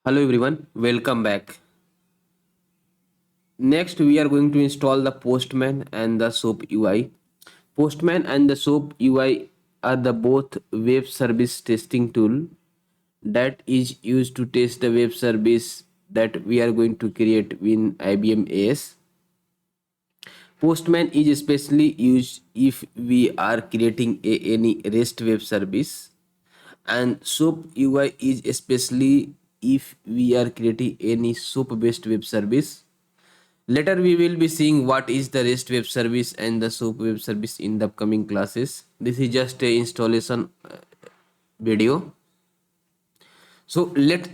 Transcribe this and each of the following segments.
Hello everyone, welcome back. Next, we are going to install the Postman and the SOAP UI. Postman and the SOAP UI are the both web service testing tool that is used to test the web service that we are going to create in IBM AS. Postman is especially used if we are creating any REST web service, and SOAP UI is especially if we are creating any SOAP based web service. Later, we will be seeing what is the REST web service and the SOAP web service in the upcoming classes. This is just a installation video. So let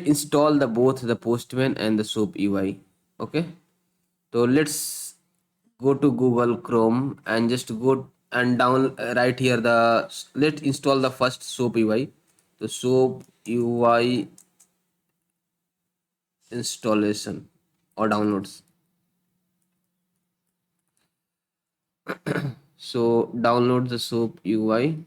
install the both the Postman and the SOAP UI. Okay. So let's go to Google Chrome and just go and down right here the let's install the first SOAP UI. The SOAP UI installation or downloads. So download the SOAP UI.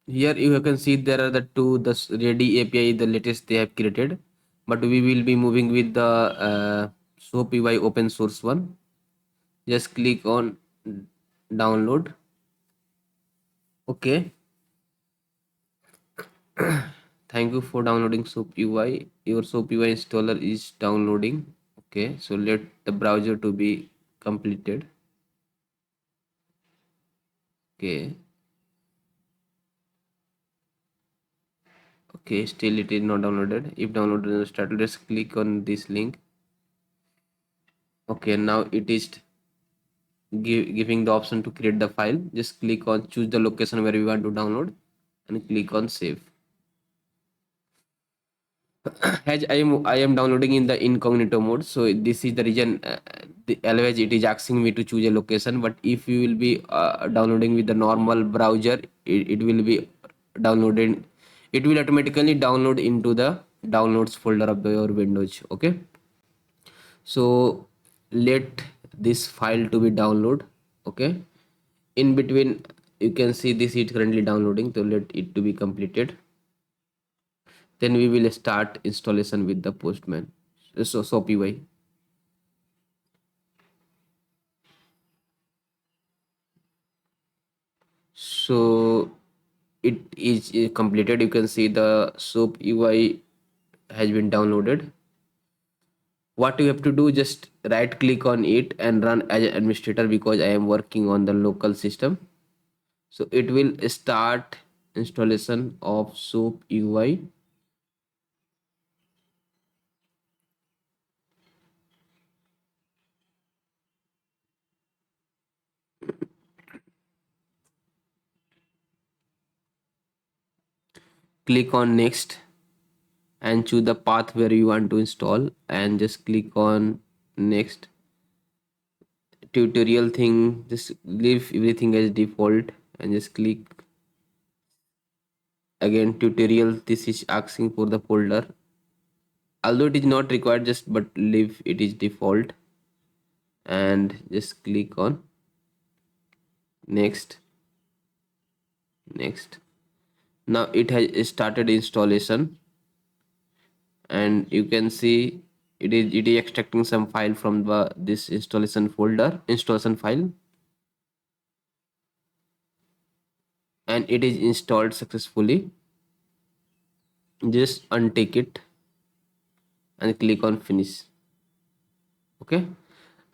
Here you can see there are the two the ready API, the latest they have created, but we will be moving with the SoapUI open source one. Just click on download. Okay, thank you for downloading SoapUI. Your SoapUI installer is downloading. Okay, so let the browser to be completed. Okay, okay, still it is not downloaded. If downloaded started, just click on this link. Okay, now it is giving the option to create the file. Just click on choose the location where we want to download and click on save. As I am downloading in the incognito mode, so this is the reason otherwise it is asking me to choose a location. But if you will be downloading with the normal browser, it will be downloaded. It will automatically download into the downloads folder of your Windows. Okay, so let this file to be download. Okay, in between you can see this is currently downloading, so let it to be completed. Then we will start installation with the Postman. So SoapUI. So it is completed. You can see the SoapUI has been downloaded. What you have to do, just right click on it and run as an administrator, because I am working on the local system. So it will start installation of SoapUI. Click on next and choose the path where you want to install and just click on next. Tutorial thing, just leave everything as default and just click again tutorial. This is asking for the folder, although it is not required, just but leave it is default and just click on next. Now it has started installation, and you can see it is extracting some file from this installation folder, installation file, and it is installed successfully. Just untick it and click on finish. Okay,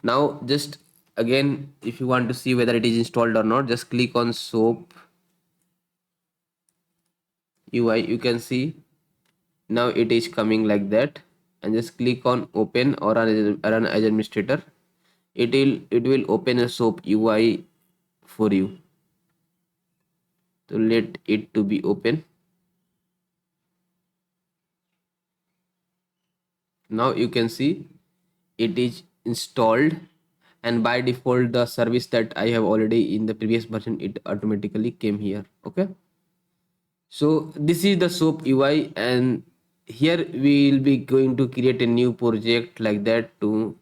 now just again, if you want to see whether it is installed or not, just click on soap UI. You can see now it is coming like that, and just click on open or run as administrator. It will open a soap UI for you. So let it to be open. Now you can see it is installed, and by default the service that I have already in the previous version, it automatically came here. Okay, so this is the soap UI, and here we will be going to create a new project like that to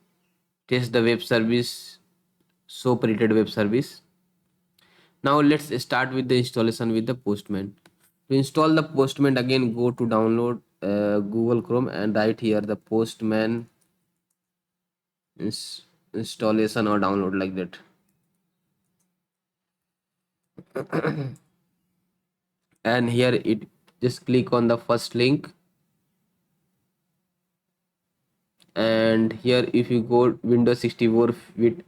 test the web service, soap related web service. Now let's start with the installation with the Postman. To install the Postman, again go to download Google Chrome and write here the Postman installation or download like that. And here it, just click on the first link, and here if you go Windows 64 with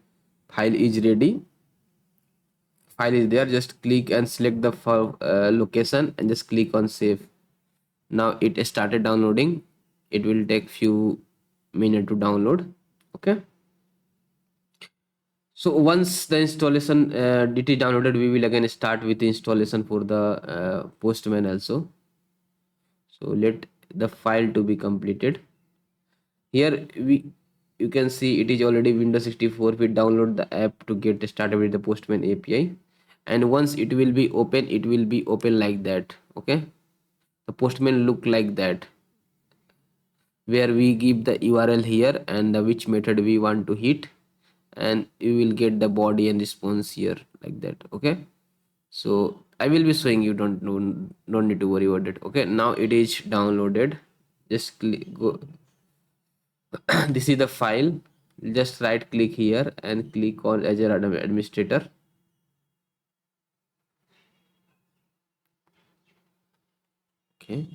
file is ready, file is there, just click and select the location and just click on save. Now it started downloading. It will take few minutes to download. Okay, so once the installation it is downloaded, we will again start with the installation for the Postman also. So let the file to be completed. Here you can see it is already Windows 64. We download the app to get started with the Postman API, and once it will be open, it will be open like that. Okay, the Postman look like that, where we give the URL here and the which method we want to hit, and you will get the body and response here like that. Okay, so I will be showing you, don't need to worry about it. Okay, now it is downloaded. Just go this is the file. Just right click here and click on Azure Administrator. Okay,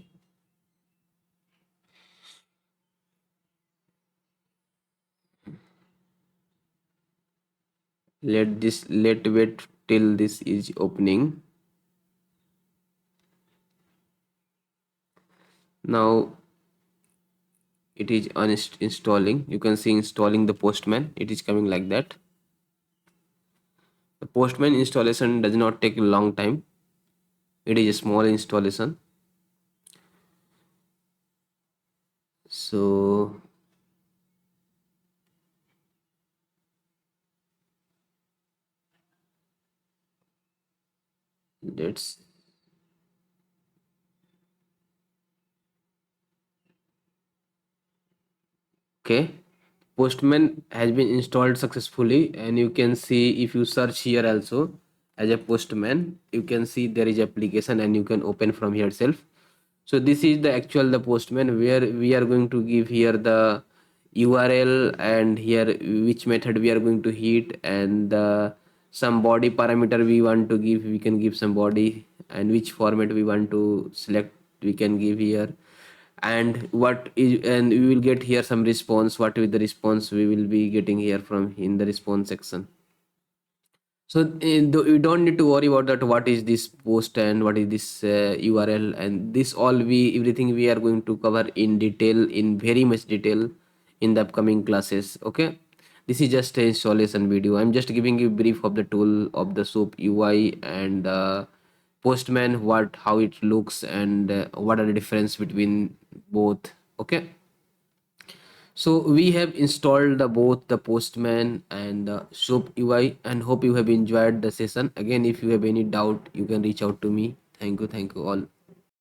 let wait till this is opening. Now it is installing. You can see installing the Postman. It is coming like that. The Postman installation does not take a long time. It is a small installation. So let's okay, Postman has been installed successfully, and you can see if you search here also as a Postman, you can see there is application and you can open from here itself. So this is the actual the Postman, where we are going to give here the URL and here which method we are going to hit, and some body parameter we want to give, we can give some body, and which format we want to select we can give here, and what is, and we will get here some response, what with the response we will be getting here from in the response section. So you don't need to worry about that what is this post and what is this URL, and this all we everything we are going to cover in detail, in very much detail, in the upcoming classes. Okay, this is just a installation video. I'm just giving you brief of the tool of the SOAP UI and Postman, what how it looks, and what are the difference between both. Okay, so we have installed the both the Postman and the SOAP UI, and hope you have enjoyed the session. Again, if you have any doubt, you can reach out to me. Thank you all.